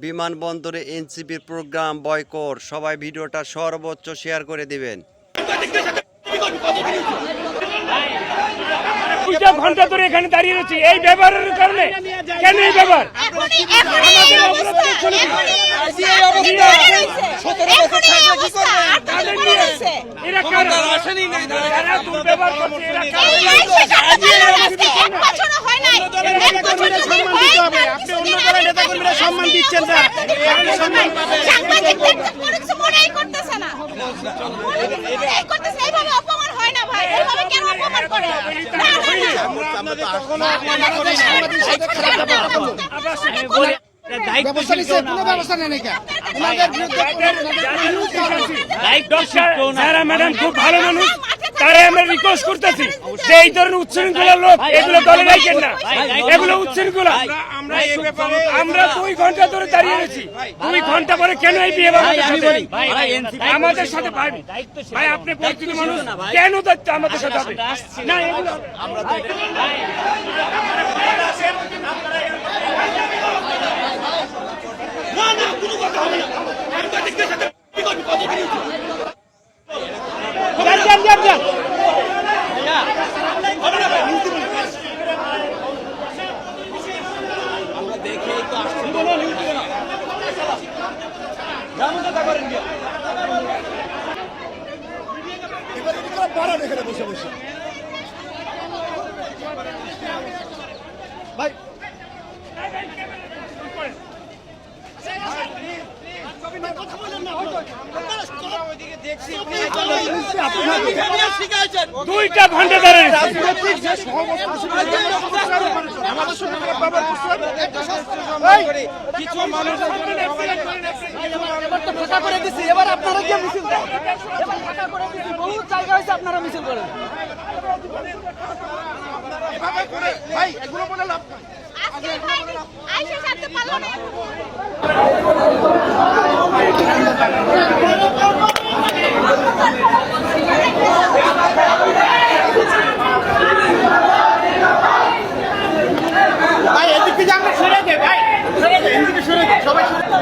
বিমানবন্দরে এনসিপির programme boycott. সবাই ভিডিওটা সর্বোচ্চ শেয়ার করে দিবেন। ঘন্টা ধরে এখানে দাঁড়িয়ে রয়েছি এই ব্যবহারের কারণে। কেন এই ব্যবহার? সম্মান দিচ্ছেন ম্যাডাম খুব ভালো মানুষ, তারা আমরা রিকোয়েস্ট করতেছি যে এই ধরনের উচ্ছৃঙ্খলা লোক এগুলো দলে রাখেন না, এগুলো উচ্ছৃঙ্খলা। আমরা 2 ঘন্টা ধরে দাঁড়িয়ে রয়েছি, 2 ঘন্টা পরে কেন এই বিয়ে আমাদের সাথে? ভাই আপনি পরিচিত মানুষ, কেন দায়িত্ব আমাদের সাথে হবে না? এগুলো দুইটা ঘন্টা ধরে কিছু মানুষ এবার আপনারা গিয়ে মিছিল দেন, বহু জায়গা হয়েছে আপনারা মিছিল করেন। ভাই এগুলো বলে লাভ নাই। ভাই এদিক থেকে আমরা সরে দে, ভাই সরে দে, এদিকে সরে দে, সবাই সরে দে।